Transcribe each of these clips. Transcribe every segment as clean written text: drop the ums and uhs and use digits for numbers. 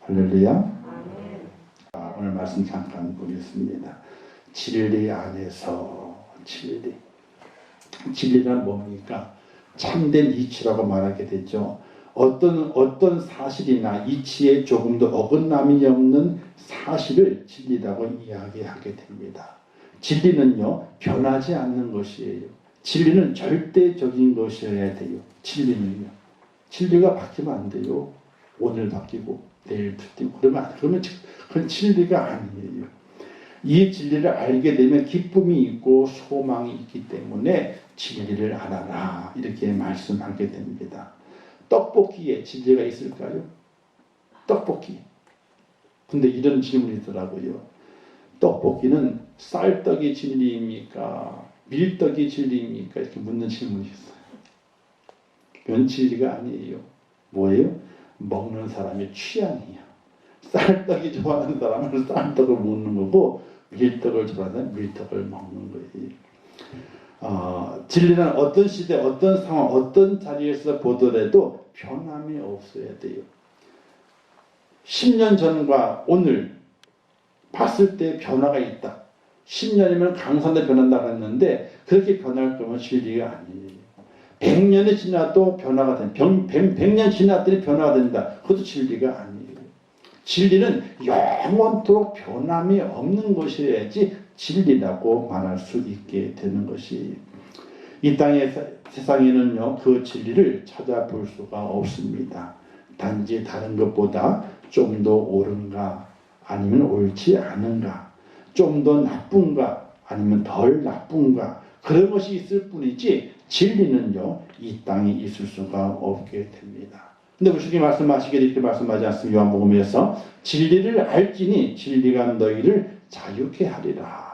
할렐루야. 오늘 말씀 잠깐 보겠습니다. 진리 안에서 진리. 진리란 뭡니까? 참된 이치라고 말하게 되죠. 어떤 사실이나 이치에 조금도 어긋남이 없는 사실을 진리라고 이야기하게 됩니다. 진리는요, 변하지 않는 것이에요. 진리는 절대적인 것이어야 돼요. 진리는요. 진리가 바뀌면 안 돼요. 오늘 바뀌고 내일 바뀌고 그러면 그건 진리가 아니에요. 이 진리를 알게 되면 기쁨이 있고 소망이 있기 때문에 진리를 알아라 이렇게 말씀하게 됩니다. 떡볶이에 진리가 있을까요? 떡볶이. 근데 이런 질문이 있더라고요. 떡볶이는 쌀떡이 진리입니까? 밀떡이 진리입니까? 이렇게 묻는 질문이 있어요. 그건 진리가 아니에요. 뭐예요? 먹는 사람의 취향이야. 쌀떡이 좋아하는 사람은 쌀떡을 먹는 거고 밀떡을 좋아하는 사람은 밀떡을 먹는 거예요. 진리는 어떤 시대, 어떤 상황, 어떤 자리에서 보더라도 변함이 없어야 돼요. 10년 전과 오늘 봤을 때 변화가 있다. 10년이면 강산도 변한다고 했는데 그렇게 변할 거면 진리가 아니에요. 100년이 지나도 변화가 된다. 100년 지났더니 변화가 된다. 그것도 진리가 아니에요. 진리는 영원토록 변함이 없는 것이어야지 진리라고 말할 수 있게 되는 것이에요. 이 땅의 세상에는요, 그 진리를 찾아볼 수가 없습니다. 단지 다른 것보다 좀 더 옳은가 아니면 옳지 않은가, 좀 더 나쁜가 아니면 덜 나쁜가 그런 것이 있을 뿐이지 진리는요, 이 땅에 있을 수가 없게 됩니다. 근데 우리 주님 말씀하시기에 이렇게 말씀하지 않습니까? 요한복음에서 진리를 알지니 진리가 너희를 자유케 하리라.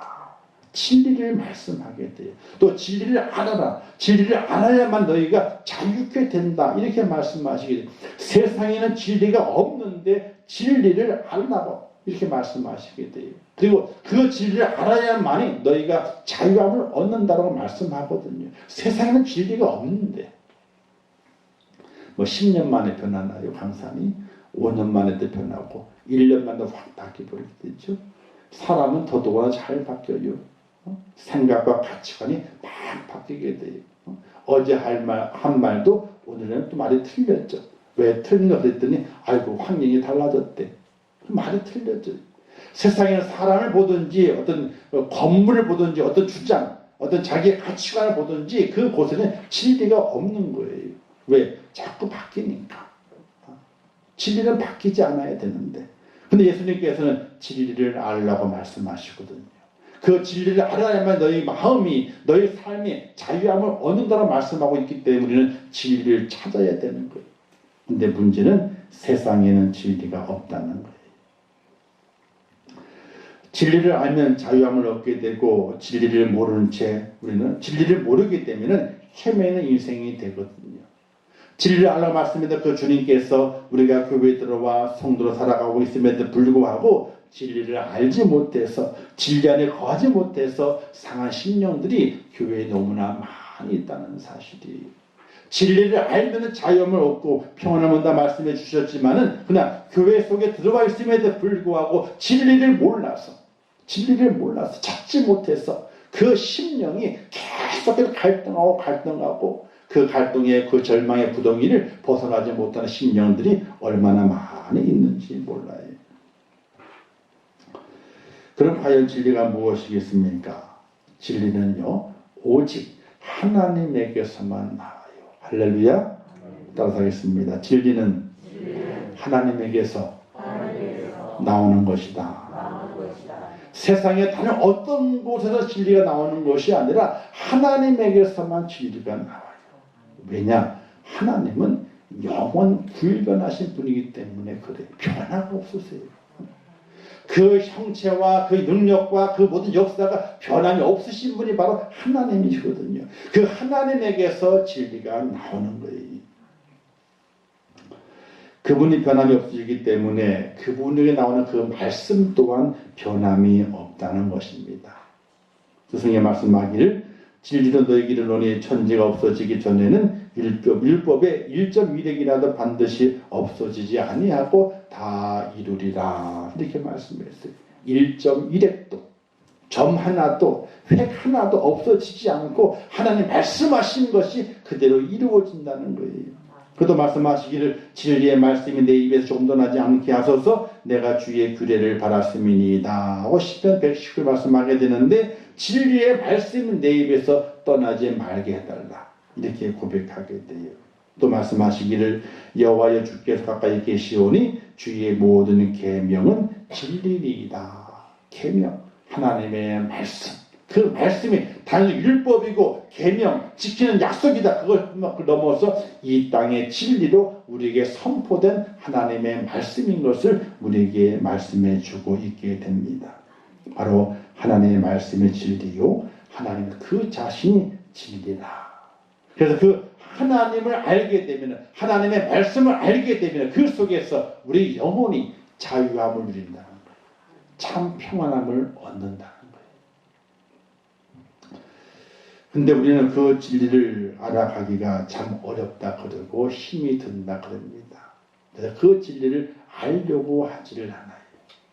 진리를 말씀하게 돼요. 또 진리를 알아라. 진리를 알아야만 너희가 자유케 된다. 이렇게 말씀하시게 돼요. 세상에는 진리가 없는데 진리를 알라고 이렇게 말씀하시게 돼요. 그리고 그 진리를 알아야만이 너희가 자유함을 얻는다고 말씀하거든요. 세상에는 진리가 없는데 뭐 10년 만에 변하나요? 강산이 5년 만에도 변하고 1년 만에도 확 바뀌어버리게 되죠. 사람은 더더구나 잘 바뀌어요. 생각과 가치관이 막 바뀌게 돼요. 어제 한 말도 오늘은 또 말이 틀렸죠. 왜 틀린가 그랬더니 아이고 환경이 달라졌대. 말이 틀렸죠. 세상에는 사람을 보든지 어떤 건물을 보든지 어떤 주장, 어떤 자기의 가치관을 보든지 그곳에는 진리가 없는 거예요. 왜? 자꾸 바뀌니까. 진리는 바뀌지 않아야 되는데. 근데 예수님께서는 진리를 알라고 말씀하시거든요. 그 진리를 알아야만 너희 마음이, 너희 삶이 자유함을 얻는다고 말씀하고 있기 때문에 우리는 진리를 찾아야 되는 거예요. 근데 문제는 세상에는 진리가 없다는 거예요. 진리를 알면 자유함을 얻게 되고 진리를 모르는 채 우리는 진리를 모르기 때문에 헤매는 인생이 되거든요. 진리를 알라고 말씀입니다. 그 주님께서 우리가 교회에 들어와 성도로 살아가고 있음에도 불구하고 진리를 알지 못해서 진리 안에 거하지 못해서 상한 심령들이 교회에 너무나 많이 있다는 사실이에요. 진리를 알면 자유함을 얻고 평안을 얻는다 말씀해 주셨지만은 그러나 교회 속에 들어와 있음에도 불구하고 진리를 몰라서 찾지 못해서 그 심령이 계속 갈등하고 그 갈등의 그 절망의 구덩이를 벗어나지 못하는 심령들이 얼마나 많이 있는지 몰라요. 그럼 과연 진리가 무엇이겠습니까? 진리는요, 오직 하나님에게서만 나와요. 할렐루야. 따라서 하겠습니다. 진리는 하나님에게서 나오는 것이다. 세상에 다른 어떤 곳에서 진리가 나오는 것이 아니라 하나님에게서만 진리가 나와요. 왜냐? 하나님은 영원 불변하신 분이기 때문에 그래요. 변화가 없으세요. 그 형체와 그 능력과 그 모든 역사가 변함이 없으신 분이 바로 하나님이시거든요. 그 하나님에게서 진리가 나오는 거예요. 그분이 변함이 없으시기 때문에 그분에게 나오는 그 말씀 또한 변함이 없다는 것입니다. 스승의 말씀하기를 진리로 너에게 이르노니 천지가 없어지기 전에는 율법의 1.1획이라도 반드시 없어지지 아니하고 다 이루리라. 이렇게 말씀했어요. 1.1획도 점 하나도 획 하나도 없어지지 않고 하나님 말씀하신 것이 그대로 이루어진다는 거예요. 그도 말씀하시기를 진리의 말씀이 내 입에서 조금 더 나지 않게 하소서 내가 주의 규례를 받았음이니이다 하고 시편 119를 말씀하게 되는데 진리의 말씀이 내 입에서 떠나지 말게 해달라 이렇게 고백하게 돼요. 또 말씀하시기를 여호와여 주께서 가까이 계시오니 주의 모든 계명은 진리니이다. 계명 하나님의 말씀 그 말씀이 단순히 율법이고 계명 지키는 약속이다. 그걸 넘어서 이 땅의 진리로 우리에게 선포된 하나님의 말씀인 것을 우리에게 말씀해 주고 있게 됩니다. 바로 하나님의 말씀의 진리요 하나님 그 자신이 진리라. 그래서 그 하나님을 알게 되면 하나님의 말씀을 알게 되면 그 속에서 우리 영혼이 자유함을 누린다는 거예요. 참 평안함을 얻는다. 근데 우리는 그 진리를 알아가기가 참 어렵다 그러고 힘이 든다 그럽니다. 그래서 그 진리를 알려고 하지를 않아요.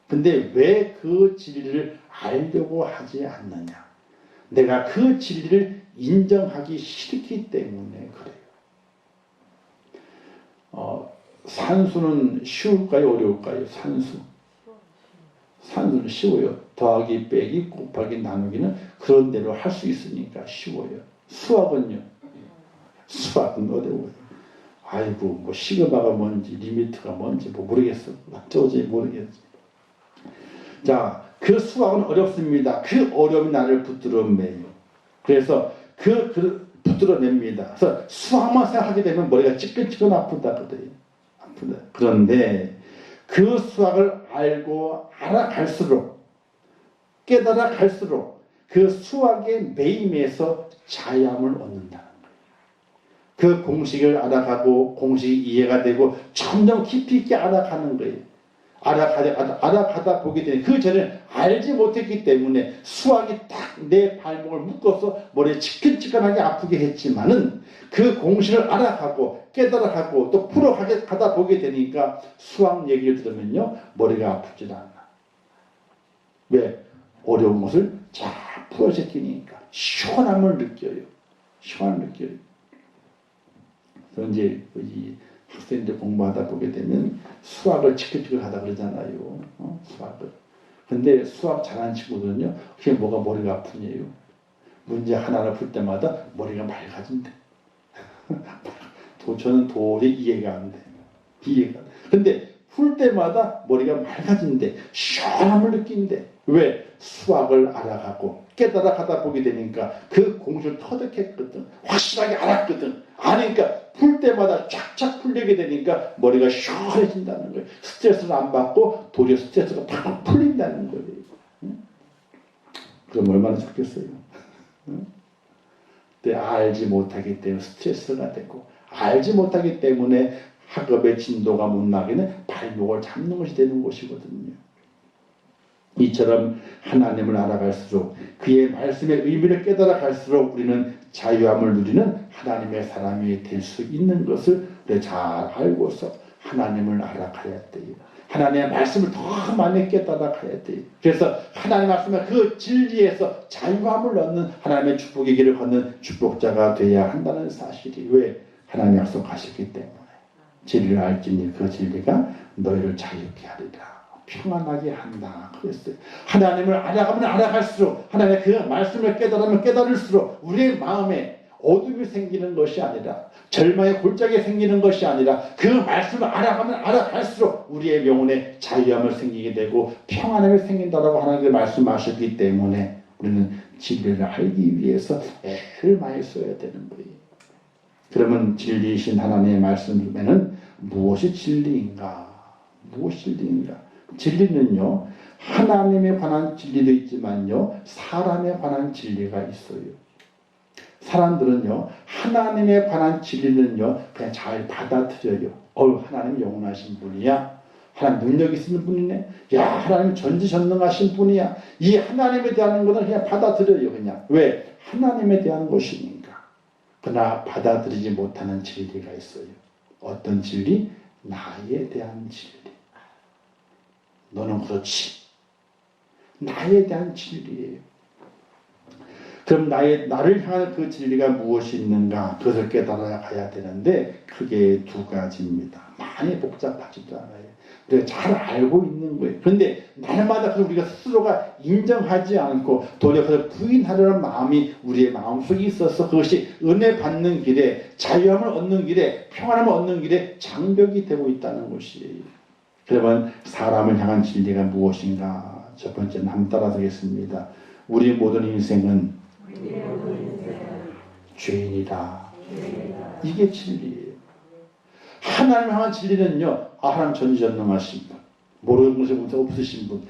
근데 왜 그 진리를 알려고 하지 않느냐? 내가 그 진리를 인정하기 싫기 때문에 그래요. 산수는 쉬울까요? 어려울까요? 산수는 쉬워요. 더하기, 빼기, 곱하기, 나누기는 그런 대로 할 수 있으니까 쉬워요. 수학은요? 수학은 어려워요. 아이고, 뭐 시그마가 뭔지, 리미트가 뭔지 뭐 모르겠어. 도저히 모르겠어. 자, 그 수학은 어렵습니다. 그 어려움이 나를 붙들어매요. 그래서 붙들어냅니다. 그래서 수학만 생각하게 되면 머리가 찌끈찌끈 아프다 그래요. 아프다. 그런데 그 수학을 알고 알아갈수록 깨달아 갈수록 그 수학의 매임에서 자유함을 얻는다는 거예요. 그 공식을 알아가고 공식이 이해가 되고 점점 깊이 있게 알아가는 거예요. 알아가다 보게 되는 그 전에 알지 못했기 때문에 수학이 딱 내 발목을 묶어서 머리에 치끈치끈하게 아프게 했지만은 그 공식을 알아가고 깨달아가고 또 풀어가다 보게 되니까 수학 얘기를 들으면요 머리가 아프질 않아. 왜? 어려운 것을 잘 풀어제끼니까 시원함을 느껴요. 시원함을 느껴요. 그래서 이제 이 학생들 공부하다 보게 되면 수학을 치켜치켜 하다 그러잖아요. 수학을. 근데 수학 잘하는 친구들은요, 그게 뭐가 머리가 아프냐요. 문제 하나를 풀 때마다 머리가 맑아진대. 저는 도저히 이해가 안 돼. 이해가 안 돼. 근데 풀 때마다 머리가 맑아진대. 시원함을 느낀대. 왜? 수학을 알아가고 깨달아 가다 보게 되니까 그 공식을 터득했거든. 확실하게 알았거든. 아니까 풀 때마다 쫙쫙 풀리게 되니까 머리가 시원해진다는 거예요. 스트레스를 안 받고 도리어 스트레스가 팍 풀린다는 거예요. 응? 그럼 얼마나 좋겠어요. 응? 근데 알지 못하기 때문에 스트레스가 되고 알지 못하기 때문에 학업의 진도가 못 나기는 발목을 잡는 것이 되는 것이거든요. 이처럼 하나님을 알아갈수록 그의 말씀의 의미를 깨달아 갈수록 우리는 자유함을 누리는 하나님의 사람이 될 수 있는 것을 잘 알고서 하나님을 알아가야 돼요. 하나님의 말씀을 더 많이 깨달아 가야 돼요. 그래서 하나님의 말씀의 그 진리에서 자유함을 얻는 하나님의 축복의 길을 걷는 축복자가 되어야 한다는 사실이 왜? 하나님이 약속하셨기 때문에 진리를 알지니 그 진리가 너희를 자유케 하리라. 평안하게 한다 그랬어요. 하나님을 알아가면 알아갈수록 하나님의 그 말씀을 깨달으면 깨달을수록 우리의 마음에 어둠이 생기는 것이 아니라 절망의 골짜기가 생기는 것이 아니라 그 말씀을 알아가면 알아갈수록 우리의 영혼에 자유함을 생기게 되고 평안함이 생긴다라고 하나님께서 말씀하셨기 때문에 우리는 진리를 알기 위해서 애를 많이 써야 되는 거예요. 그러면 진리이신 하나님의 말씀에는 무엇이 진리인가? 무엇이 진리인가? 진리는요, 하나님에 관한 진리도 있지만요, 사람에 관한 진리가 있어요. 사람들은요, 하나님에 관한 진리는요, 그냥 잘 받아들여요. 하나님 영원하신 분이야. 하나님 능력 있는 분이네. 야, 하나님 전지전능하신 분이야. 이 하나님에 대한 것은 그냥 받아들여요, 그냥. 왜? 하나님에 대한 것이니까. 그러나 받아들이지 못하는 진리가 있어요. 어떤 진리? 나에 대한 진리. 너는 그렇지. 나에 대한 진리예요. 그럼 나를 향한 그 진리가 무엇이 있는가? 그것을 깨달아야 가야 되는데 크게 두 가지입니다. 많이 복잡하지도 않아요. 우리가 잘 알고 있는 거예요. 그런데 날마다 그걸 우리가 스스로가 인정하지 않고 도리어 그걸 부인하려는 마음이 우리의 마음속에 있어서 그것이 은혜 받는 길에, 자유함을 얻는 길에, 평안함을 얻는 길에 장벽이 되고 있다는 것이에요. 그러면 사람을 향한 진리가 무엇인가? 첫 번째는 한번 따라서겠습니다. 우리 모든 인생은 죄인이다. 이게 진리예요. 하나님 향한 진리는요, 하나님 전지전능하신 분, 모르는 것에 문제 없으신 분,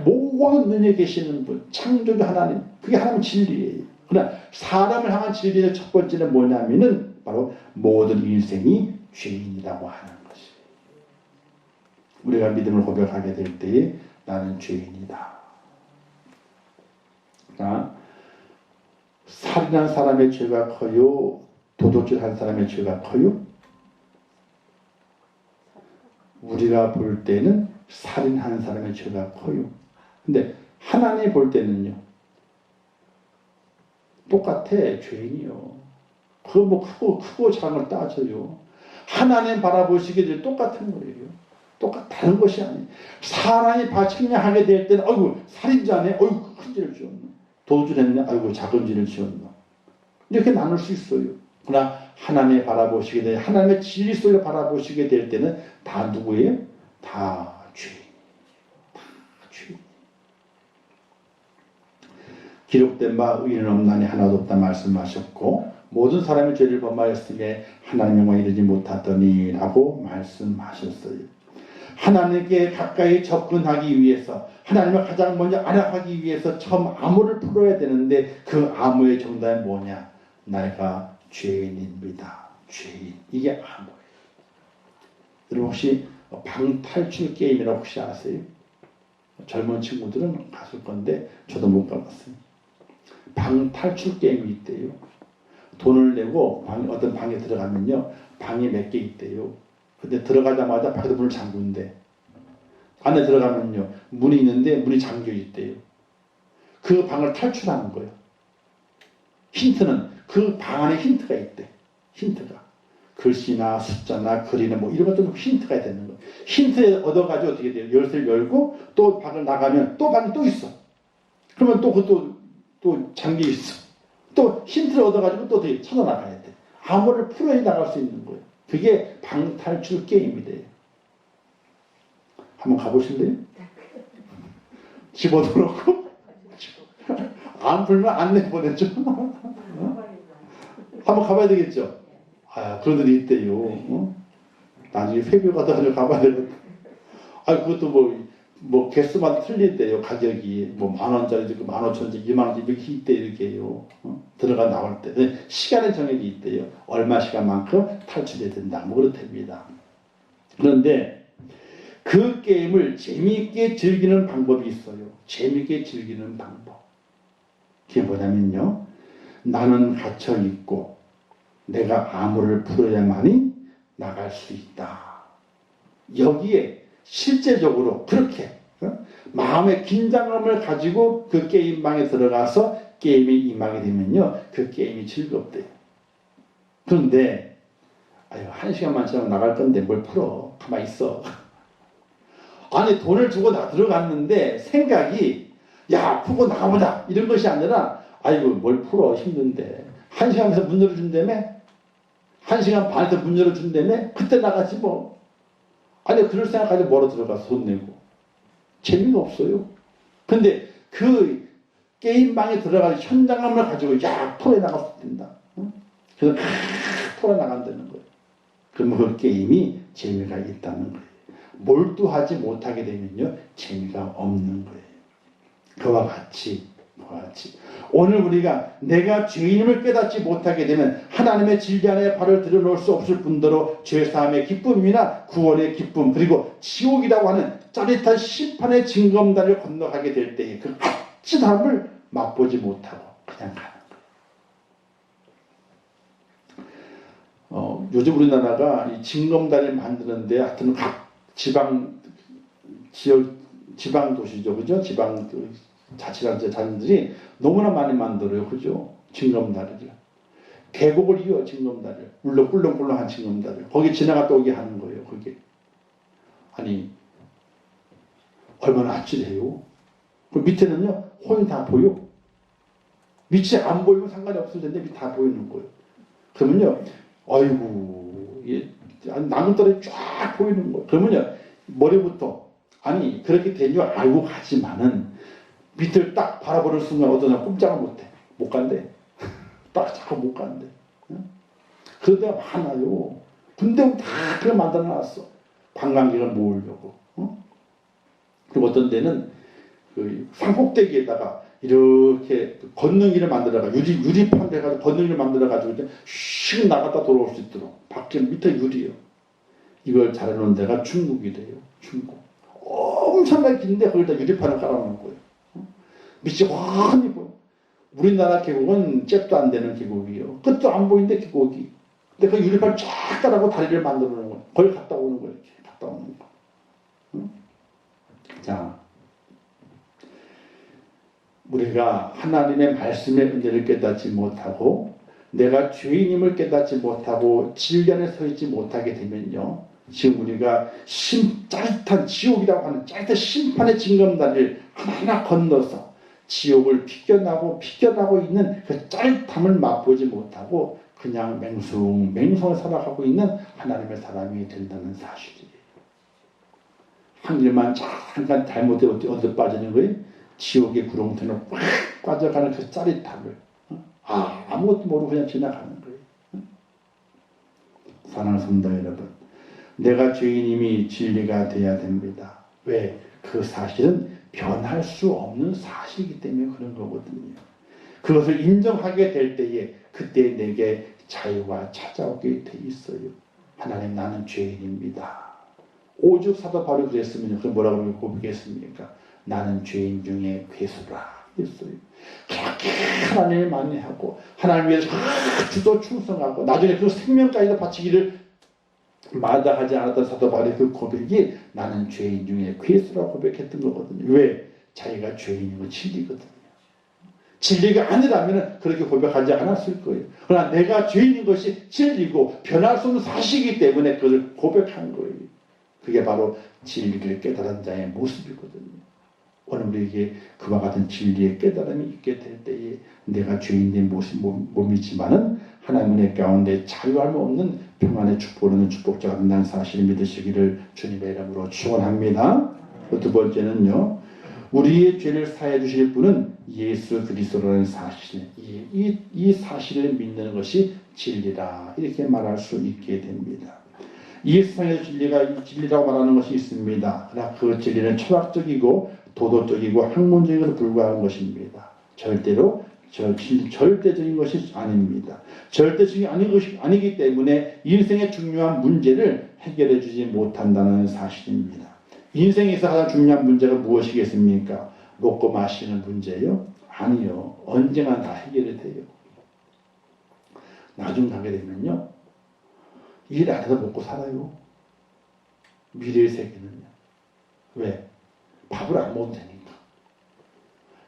모든 능력에 계시는 분, 창조주 하나님, 그게 하나님 진리예요. 그러나 사람을 향한 진리의 첫 번째는 뭐냐면은 바로 모든 인생이 죄인이라고 하는 것이에요. 우리가 믿음을 고백하게 될 때에 나는 죄인이다. 그러니까 살인한 사람의 죄가 커요? 도둑질한 사람의 죄가 커요? 우리가 볼 때는 살인하는 사람의 죄가 커요. 근데 하나님 볼 때는요, 똑같아. 죄인이요. 그거 뭐 크고 작은 걸 따져요. 하나님 바라보시기에 늘 똑같은 거예요. 다른 것이 아니에요. 사람이 측량하게 될 때는 아이고 살인자네, 아이고 큰 죄를 지었네. 도둑질했네, 아이고 작은 죄를 지었네. 이렇게 나눌 수 있어요. 그러나 하나님이 바라보시게 될, 하나님의 진리 속에 바라보시게 될 때는 다 누구예요? 다 죄인. 다 죄인. 기록된 바 의인은 없나니 하나도 없다 말씀하셨고 모든 사람의 죄를 범하였으며 하나님 영광에 이르지 못하더니 라고 말씀하셨어요. 하나님께 가까이 접근하기 위해서, 하나님을 가장 먼저 알아가기 위해서 처음 암호를 풀어야 되는데 그 암호의 정답이 뭐냐? 내가 죄인입니다. 죄인. 이게 암호예요. 여러분 혹시 방탈출 게임이라고 혹시 아세요? 젊은 친구들은 갔을 건데 저도 못 가봤어요. 방탈출 게임이 있대요. 돈을 내고 어떤 방에 들어가면요, 방이 몇 개 있대요. 근데 들어가자마자 밖에서 문을 잠근대. 안에 들어가면요, 문이 있는데 문이 잠겨 있대요. 그 방을 탈출하는 거예요. 힌트는 그 방 안에 힌트가 있대. 힌트가 글씨나 숫자나 글이나 뭐 이런 것도 힌트가 되는 거예요. 힌트 얻어가지고 어떻게 돼요? 열쇠를 열고 또 방을 나가면 또 방이 또 있어. 그러면 또 그것도 또 잠겨 있어. 또 힌트를 얻어가지고 또 어떻게 찾아나가야 돼. 암호를 풀어야 나갈 수 있는 거예요. 그게 방탈출 게임이 돼요. 한번 가보실래요? 집어넣고 안 풀면 안 내보내죠. 한번 가봐야 되겠죠. 그런 데도 있대요. 나중에 회비 가서 가봐야 되겠다. 그것도 뭐 개수마다 틀린대요. 가격이 뭐 10,000원짜리도 있고 15,000원짜리 20,000원짜리 이렇게 있대. 이렇게요. 들어가 나올 때 시간의 정액이 있대요. 얼마 시간만큼 탈출해야 된다. 뭐 그렇답니다. 그런데 그 게임을 재미있게 즐기는 방법이 있어요. 재미있게 즐기는 방법. 그게 뭐냐면요, 나는 갇혀 있고 내가 암호를 풀어야만이 나갈 수 있다. 여기에 실제적으로 그렇게 마음의 긴장감을 가지고 그 게임방에 들어가서 게임에 임하게 되면요, 그 게임이 즐겁대요. 그런데 1시간만 지나면 나갈 건데 뭘 풀어. 가만히 있어. 아니 돈을 주고 나 들어갔는데 생각이 야 푸고 나가보자 이런 것이 아니라 아이고 뭘 풀어 힘든데 1시간에서 문 열어준다며? 1시간 반에서 문 열어준다며? 그때 나가지 뭐. 아니 그럴 생각까지 뭐로 들어가서 돈 내고 재미가 없어요. 근데 그 게임방에 들어가서 현장감을 가지고 야 풀어 나가서 된다. 그래서 풀어 나간다는 거예요. 그러면 그 게임이 재미가 있다는 거예요. 몰두하지 못하게 되면요 재미가 없는 거예요. 그와 같이 오늘 우리가 내가 죄인임을 깨닫지 못하게 되면 하나님의 진리 안에 발을 들여놓을 수 없을 뿐더러 죄사함의 기쁨이나 구원의 기쁨 그리고 지옥이라고 하는 짜릿한 심판의 징검다리를 건너가게 될 때에 그 아찔함을 맛보지 못하고 그냥 가는 거예요. 요즘 우리나라가 이 징검다리를 만드는데 하여튼 각 지방 지역 지방 도시죠, 그죠? 지방 자치단체들이 너무나 많이 만들어요, 그죠? 징검다리를. 계곡을 이어 징검다리를. 물로 꿀렁꿀렁한 징검다리를. 거기 지나갔다 오게 하는 거예요, 그게. 아니, 얼마나 아찔해요. 그 밑에는요, 혼이 다 보여. 밑이 안 보이면 상관이 없을 텐데 밑이 다 보이는 거예요. 그러면요, 아이고, 나무다리 쫙 보이는 거예요. 그러면요, 머리부터, 아니, 그렇게 된 줄 알고 가지만은 밑을 딱 바라보는 순간 어떠냐, 꼼짝을 못해. 못 간대. 딱 자꾸 못 간대. 그런 데가 많아요. 근데 다 그걸 만들어 놨어. 관광객을 모으려고. 그리고 어떤 데는 그 산꼭대기에다가 이렇게 건너기를 만들어가 유리판 해가지고 건너기를 만들어가지고 슉 나갔다 돌아올 수 있도록 밖에 밑에 유리요. 이걸 잘해놓은 데가 중국이래요. 중국. 엄청나게 긴데 거기다 유리판을 깔아놓은 거예요. 밑이 훤히 보여. 우리나라 계곡은 잽도 안 되는 계곡이요. 끝도 안 보이는데 계곡이. 근데 그 유리판 쫙 깔아고 다리를 만들어 놓은 거예요. 거기 갔다 오는 거예요. 이렇게 갔다 오는 거. 자, 우리가 하나님의 말씀의 은혜를 깨닫지 못하고 내가 죄인임을 깨닫지 못하고 진리 안에 서 있지 못하게 되면요. 지금 우리가 짜릿한 지옥이라고 하는 짜릿한 심판의 징검다리를 하나하나 건너서 지옥을 피겨나고 있는 그 짜릿함을 맛보지 못하고 그냥 맹숭맹숭 살아가고 있는 하나님의 사람이 된다는 사실이에요. 한 길만 잠깐 잘못해 어디 빠지는 거예요? 지옥의 구렁텅이로 꽉 빠져가는 그 짜릿함을 아무것도 모르고 그냥 지나가는 거예요. 사랑하는 성도 여러분, 내가 죄인임이 진리가 돼야 됩니다. 왜? 그 사실은 변할 수 없는 사실이기 때문에 그런 거거든요. 그것을 인정하게 될 때에 그때 내게 자유가 찾아오게 돼 있어요. 하나님, 나는 죄인입니다. 오죽 사도 바울이 그랬으면 그 뭐라고 고백했습니까? 나는 죄인 중에 괴수라 했어요. 그렇게 하나님을 만회하고 하나님 위해서 주도 충성하고 나중에 그 생명까지도 바치기를 마다하지 않았던 사도 바울의 그 고백이 나는 죄인 중에 괴수라고 고백했던 거거든요. 왜? 자기가 죄인인 건 진리거든요. 진리가 아니라면 그렇게 고백하지 않았을 거예요. 그러나 내가 죄인인 것이 진리고 변할 수 없는 사실이기 때문에 그걸 고백한 거예요. 그게 바로 진리를 깨달은 자의 모습이거든요. 오늘 우리에게 그와 같은 진리의 깨달음이 있게 될 때에 내가 죄인된 몸이지만은 하나님의 가운데 자유함 없는 평안의 축복을 얻는 축복자가 된다는 사실을 믿으시기를 주님의 이름으로 축원합니다. 두 번째는요, 우리의 죄를 사해 주실 분은 예수 그리스도라는 사실, 이 사실을 믿는 것이 진리다, 이렇게 말할 수 있게 됩니다. 이 세상의 진리라고 말하는 것이 있습니다. 그러나 그 진리는 철학적이고 도덕적이고 학문적으로 불과한 것입니다. 절대적인 것이 아닙니다. 절대적이 아니기 때문에 인생의 중요한 문제를 해결해 주지 못한다는 사실입니다. 인생에서 가장 중요한 문제가 무엇이겠습니까? 먹고 마시는 문제요? 아니요. 언젠가 다 해결이 돼요. 나중 가게 되면요, 일 안 해서 먹고 살아요. 미래의 세계는요. 왜? 밥을 안 먹어도 되니까.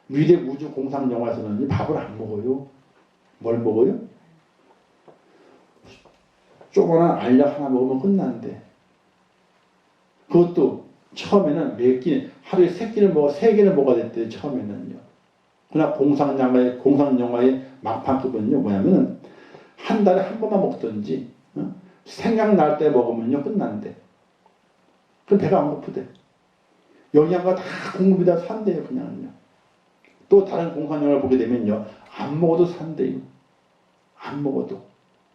미래 우주 공상 영화에서는 밥을 안 먹어요. 뭘 먹어요? 조그만한 알약 하나 먹으면 끝나는데, 그것도 처음에는 몇 끼, 하루에 3끼를 먹어, 3개를 먹어야 됐대요. 처음에는요. 그러나 공상 영화의 막판급은요, 뭐냐면은 한 달에 한 번만 먹든지 생각날 때 먹으면요 끝난대. 그럼 배가 안 고프대. 영양가 다 공급이 다 산대요. 그냥요. 또 다른 공상영화를 보게 되면요, 안 먹어도 산대요. 안 먹어도.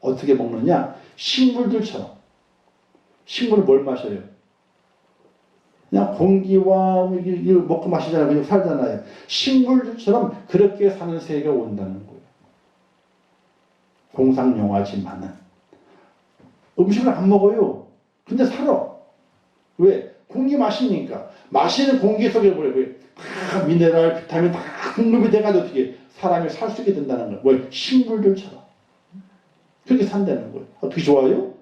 어떻게 먹느냐? 식물들처럼. 식물을 뭘 마셔요? 그냥 공기와 먹고 마시잖아요. 그냥 살잖아요. 식물들처럼 그렇게 사는 세계가 온다는 거예요. 공상영화지만은 음식을 안 먹어요. 근데 살아. 왜? 공기 마시니까. 마시는 공기 속에 뭐예요? 다 미네랄, 비타민 다 공급이 돼가지고 어떻게 사람이 살 수 있게 된다는 거예요. 뭐 식물들처럼. 그렇게 산다는 거예요. 어떻게 좋아요?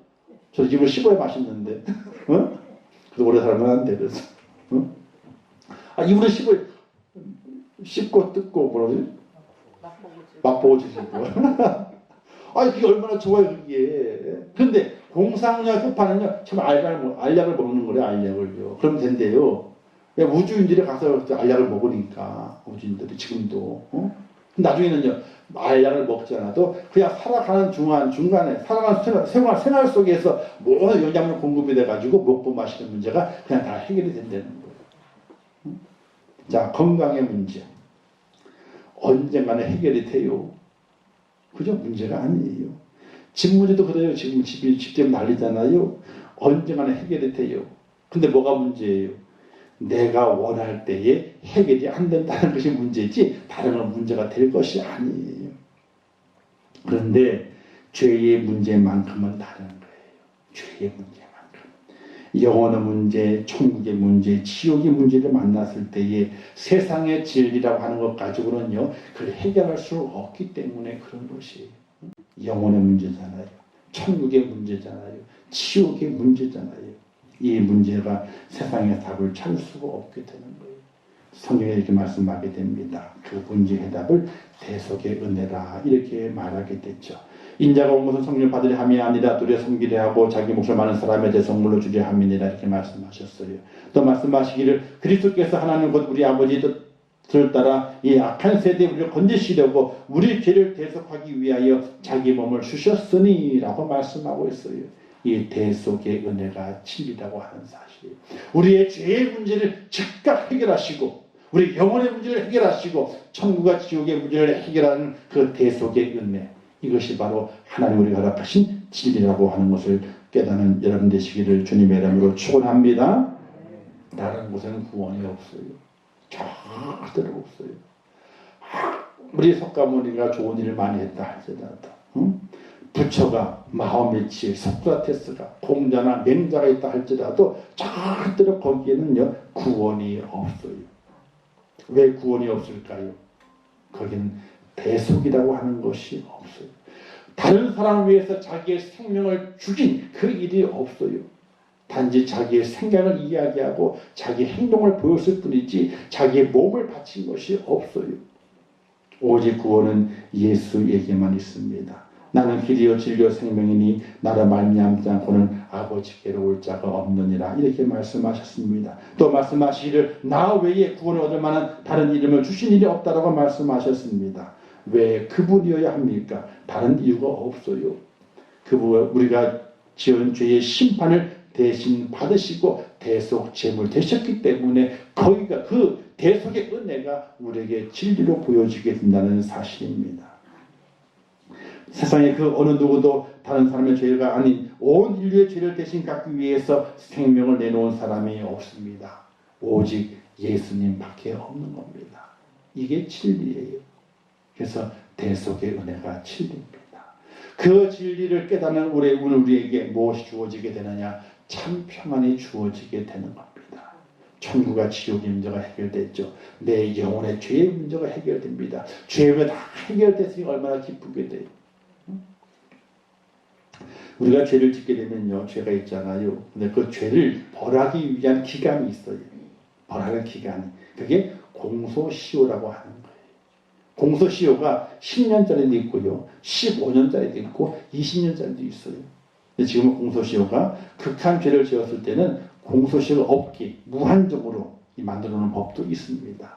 저 입을 씹어야 맛있는데. 어? 그래서 오래 살면 안 돼. 그래서. 어? 입으로 씹고 뜯고 뭐라지? 맛보고 드시고. 그게 얼마나 좋아요 그게. 근데 공상력 끝판은요 참 알약을 먹는 거래요. 알약을요. 그럼 된대요. 우주인들이 가서 알약을 먹으니까 우주인들이 지금도 나중에는요 알약을 먹지 않아도 그냥 살아가는 중간에 살아가는 생활 속에서 모든 영양분 공급이 돼가지고 먹고 마시는 문제가 그냥 다 해결이 된다는 거예요. 자, 건강의 문제 언젠가는 해결이 돼요. 그죠? 문제가 아니에요. 집 문제도 그래요. 지금 집 때문에 난리잖아요. 언젠가는 해결이 돼요. 근데 뭐가 문제예요? 내가 원할 때에 해결이 안 된다는 것이 문제지 다른 건 문제가 될 것이 아니에요. 그런데 죄의 문제만큼은 다른 거예요. 죄의 문제만큼. 영혼의 문제, 천국의 문제, 지옥의 문제를 만났을 때에 세상의 진리라고 하는 것 가지고는요 그걸 해결할 수 없기 때문에 그런 것이에요. 영혼의 문제잖아요. 천국의 문제잖아요. 지옥의 문제잖아요. 이 문제가 세상의 답을 찾을 수가 없게 되는 거예요. 성경에 이렇게 말씀하게 됩니다. 그 문제 해답을 대속의 은혜라 이렇게 말하게 됐죠. 인자가 온 것은 성령 받으려 함이 아니라 누려 섬기려 하고 자기 몫을 많은 사람에 대해 선물로 주려 함이니라 이렇게 말씀하셨어요. 또 말씀하시기를 그리스도께서 하나님 곧 우리 아버지의 뜻을 따라 이 악한 세대에 우리를 건지시려고 우리 죄를 대속하기 위하여 자기 몸을 주셨으니 라고 말씀하고 있어요. 이 대속의 은혜가 진리라고 하는 사실. 우리의 죄의 문제를 즉각 해결하시고 우리 영혼의 문제를 해결하시고 천국과 지옥의 문제를 해결하는 그 대속의 은혜. 이것이 바로 하나님 우리가 허락하신 진리라고 하는 것을 깨닫는 여러분 되시기를 주님의 이름으로 축원합니다. 다른 곳에는 구원이 없어요. 절대로 없어요. 우리 석가모니가 좋은 일을 많이 했다 할지라도 부처가 마호메치, 소크라테스가 공자나 맹자가 있다 할지라도 절대로 거기에는요 구원이 없어요. 왜 구원이 없을까요? 거기는 대속이라고 하는 것이 없어요. 다른 사람을 위해서 자기의 생명을 죽인 그 일이 없어요. 단지 자기의 생각을 이야기하고 자기 행동을 보였을 뿐이지 자기의 몸을 바친 것이 없어요. 오직 구원은 예수에게만 있습니다. 나는 길이요 진리요 생명이니 나로 말미암지 않고는 아버지께로 올 자가 없느니라 이렇게 말씀하셨습니다. 또 말씀하시기를 나 외에 구원을 얻을 만한 다른 이름을 주신 일이 없다라고 말씀하셨습니다. 왜 그분이어야 합니까? 다른 이유가 없어요. 그분 우리가 지은 죄의 심판을 대신 받으시고 대속 제물 되셨기 때문에 거기가 그 대속의 은혜가 우리에게 진리로 보여지게 된다는 사실입니다. 세상에 그 어느 누구도 다른 사람의 죄가 아닌 온 인류의 죄를 대신 갚기 위해서 생명을 내놓은 사람이 없습니다. 오직 예수님밖에 없는 겁니다. 이게 진리예요. 그래서 대속의 은혜가 진리입니다. 그 진리를 깨닫는 오늘 우리에게 무엇이 주어지게 되느냐? 참 평안이 주어지게 되는 겁니다. 천국과 지옥의 문제가 해결됐죠. 내 영혼의 죄의 문제가 해결됩니다. 죄가 다 해결됐으니 얼마나 기쁘게 돼요. 우리가 죄를 짓게 되면요, 죄가 있잖아요. 근데 그 죄를 벌하기 위한 기간이 있어요. 벌하는 기간이. 그게 공소시효라고 하는 거예요. 공소시효가 10년짜리도 있고요, 15년짜리도 있고, 20년짜리도 있어요. 근데 지금은 공소시효가 극한 죄를 지었을 때는 공소시효가 없기, 무한적으로 만들어 놓은 법도 있습니다.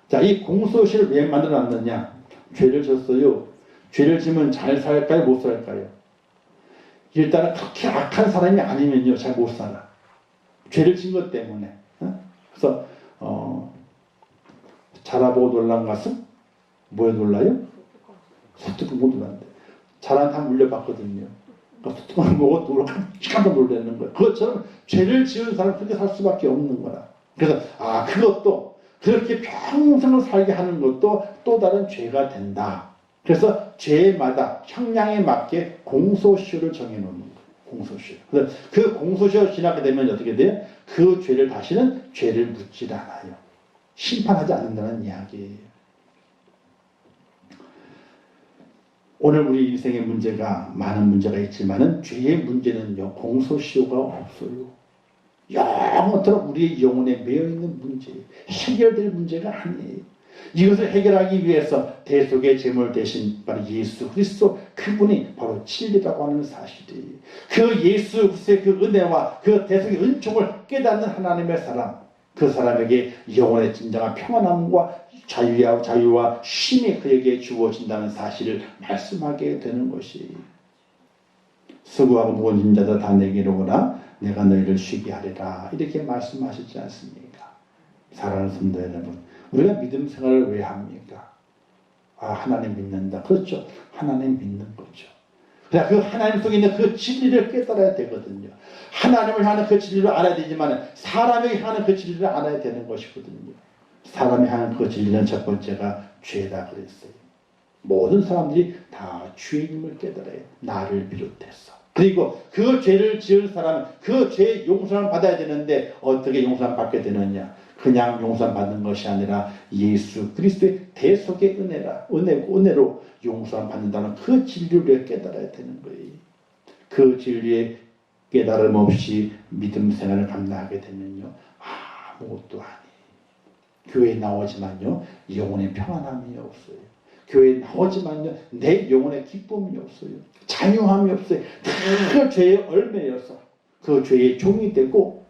자, 이 공소시효를 왜 만들어 놨느냐? 죄를 졌어요. 죄를 지면 잘 살까요? 못 살까요? 일단은 그렇게 악한 사람이 아니면요 잘 못 살아. 죄를 진 것 때문에. 그래서 자라보고 놀란 것은 뭐에 놀라요? 소뚜껑 보고 놀란대. 자란 다 물려봤거든요. 그러니까 소뚜껑을 보고 깜짝 놀라는 거예요. 그것처럼 죄를 지은 사람은 그렇게 살 수밖에 없는 거라. 그래서 그것도 그렇게 평생을 살게 하는 것도 또 다른 죄가 된다. 그래서 죄마다 형량에 맞게 공소시효를 정해놓는 거예요. 공소시효. 그래서 그 공소시효 지나게 되면 어떻게 돼요? 그 죄를 다시는 죄를 묻지 않아요. 심판하지 않는다는 이야기예요. 오늘 우리 인생의 문제가 많은 문제가 있지만은 죄의 문제는요 공소시효가 없어요. 영원토록 우리의 영혼에 매여있는 문제예요. 해결될 문제가 아니에요. 이것을 해결하기 위해서 대속의 제물 대신 바로 예수 그리스도, 그분이 바로 진리라고 하는 사실이에요. 그 예수 그리스도의 그 은혜와 그 대속의 은총을 깨닫는 하나님의 사람, 그 사람에게 영혼의 진정한 평안함과 자유와 쉼이 그에게 주어진다는 사실을 말씀하게 되는 것이에요. 수고하고 무거운 자들 다 내게로 오라, 내가 너희를 쉬게 하리라, 이렇게 말씀하시지 않습니까? 사랑하는 성도 여러분, 우리가 믿음 생활을 왜 합니까? 하나님 믿는다. 그렇죠. 하나님 믿는 거죠. 그러나 그 하나님 속에 있는 그 진리를 깨달아야 되거든요. 하나님을 향하는 그 진리를 알아야 되지만 사람에게 향하는 그 진리를 알아야 되는 것이거든요. 사람이 향하는 그 진리는 첫 번째가 죄다 그랬어요. 모든 사람들이 다 죄임을 깨달아요. 나를 비롯해서. 그리고 그 죄를 지은 사람은 그 죄의 용서를 받아야 되는데 어떻게 용서를 받게 되느냐? 그냥 용서 받는 것이 아니라 예수 그리스도의 대속의 은혜로 용서 받는다는 그 진리를 깨달아야 되는 거예요. 그 진리의 깨달음 없이 믿음 생활을 감당하게 되면요, 아무것도 아니에요. 교회에 나오지만요, 영혼의 평안함이 없어요. 교회에 나오지만요, 내 영혼의 기쁨이 없어요. 자유함이 없어요. 그 죄의 얼매여서 그 죄의 종이 되고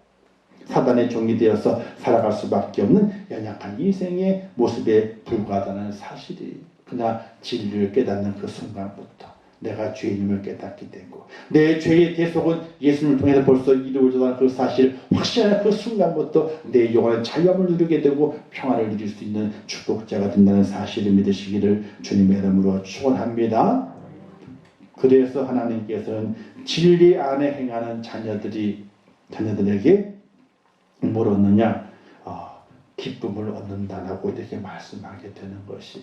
사단의 종이 되어서 살아갈 수밖에 없는 연약한 인생의 모습에 불과하다는 사실이, 그러나 진리를 깨닫는 그 순간부터 내가 죄인임을 깨닫게 되고 내 죄의 대속은 예수님을 통해서 벌써 이루어졌다는 그 사실 확신하는 그 순간부터 내 영혼의 자유함을 누리게 되고 평안을 누릴 수 있는 축복자가 된다는 사실을 믿으시기를 주님의 이름으로 축원합니다. 그래서 하나님께서는 진리 안에 행하는 자녀들에게 뭘 얻느냐? 기쁨을 얻는다라고 이렇게 말씀하게 되는 것이,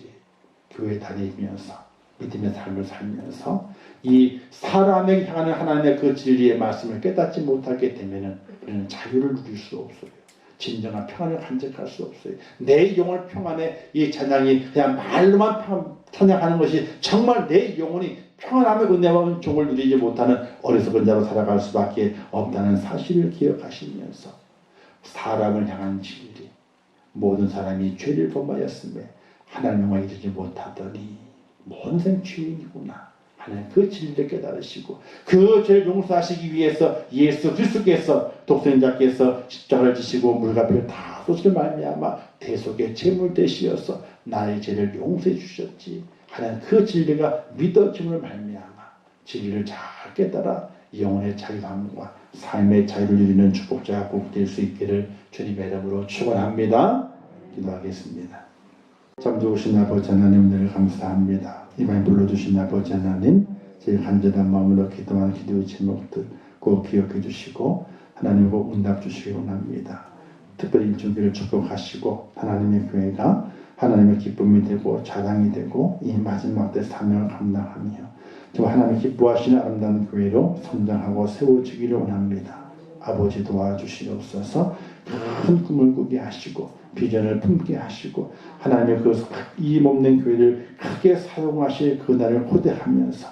교회 다니면서 믿음의 삶을 살면서 이 사람에게 향하는 하나님의 그 진리의 말씀을 깨닫지 못하게 되면 우리는 자유를 누릴 수 없어요. 진정한 평안을 간직할 수 없어요. 내 영혼 평안에 이 찬양이 그냥 말로만 찬양하는 것이 정말 내 영혼이 평안함의 은혜와 은총을 누리지 못하는 어리석은 자로 살아갈 수밖에 없다는 사실을 기억하시면서 사람을 향한 진리, 모든 사람이 죄를 범하였음에 하나님과 이르지 못하더니 모든 죄인이구나 하는 그 진리를 깨달으시고 그 죄를 용서하시기 위해서 예수 그리스도께서 독생자께서 십자가를 지시고 물과 피를 다 쏟으시고 말미암아 대속의 제물 되시어서 나의 죄를 용서해 주셨지 하는 그 진리가 믿어짐을 말미암아 진리를 잘 깨달아 영혼의 자유함과 삶의 자유를 누리는 축복자가 꼭 될 수 있기를 주님의 이름으로 축원합니다. 기도하겠습니다. 참 좋으신 아버지 하나님, 은혜를 감사합니다. 이만 불러주신 아버지 하나님, 제일 간절한 마음으로 기도하는 기도의 제목들 꼭 기억해 주시고 하나님 꼭 응답 주시기 원합니다. 특별히 일주기를 축복하시고 하나님의 교회가 하나님의 기쁨이 되고 자랑이 되고 이 마지막 때 사명을 감당하며 정말 하나님의 기뻐하시는 아름다운 교회로 성장하고 세워지기를 원합니다. 아버지 도와주시옵소서. 큰 꿈을 꾸게 하시고 비전을 품게 하시고 하나님의 그 힘없는 교회를 크게 사용하실 그날을 고대하면서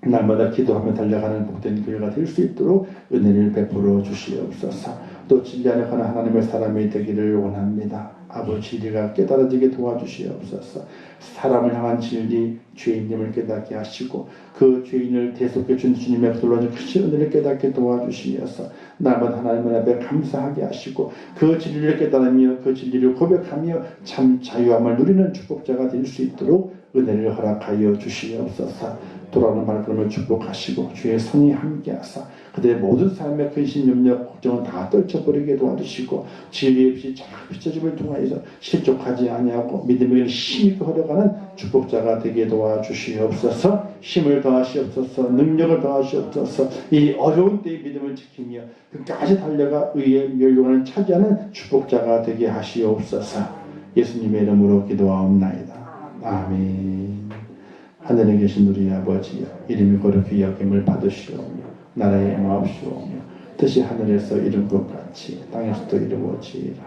날마다 기도하며 달려가는 복된 교회가 될 수 있도록 은혜를 베풀어 주시옵소서. 또 진리 안에 가는 하나님의 사람이 되기를 원합니다. 아버지, 진리가 깨달아지게 도와주시옵소서. 사람을 향한 진리, 죄인임을 깨닫게 하시고 그 죄인을 대속해 준 주님의 놀라운 크신 은혜를 깨닫게 도와주시면서 날마다 하나님 앞에 감사하게 하시고 그 진리를 깨달으며 그 진리를 고백하며 참 자유함을 누리는 축복자가 될 수 있도록 은혜를 허락하여 주시옵소서. 돌아오는 말씀을 축복하시고 주의 성이 함께하사 그들의 모든 삶의 근심, 염려, 걱정은 다 떨쳐버리게 도와주시고 진리 없이 잘 비춰짐을 통하여서 실족하지 아니하고 믿음의 힘이 흘러가는 축복자가 되게 도와주시옵소서. 힘을 더하시옵소서. 능력을 더하시옵소서. 이 어려운 때의 믿음을 지키며 끝까지 달려가 의의 멸류관을 차지하는 축복자가 되게 하시옵소서. 예수님의 이름으로 기도하옵나이다. 아멘. 하늘에 계신 우리 아버지여, 이름이 거룩히 여김을 받으시오며 나라의 영화옵시오며 뜻이 하늘에서 이룬 것 같이 땅에서도 이루어지이라.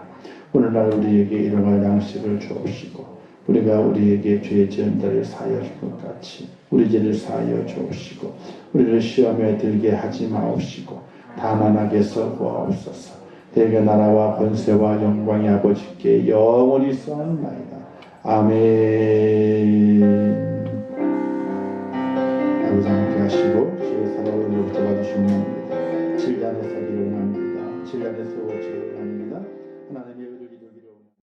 오늘날 우리에게 일용할 양식을 주옵시고 우리가 우리에게 죄의 지은 자를 사하여 줄 것 같이 우리 죄를 사하여 주옵시고 우리를 시험에 들게 하지 마옵시고 단안하게 써주옵소서. 대개 나라와 권세와 영광이 아버지께 영원히 있사옵나이다. 아멘. 아버지 함께 하시고 주의 사랑을 붙잡아주시면 진리 안에 서기를 원합니다. 진리 안에 세워지기를 원합니다. 하나님의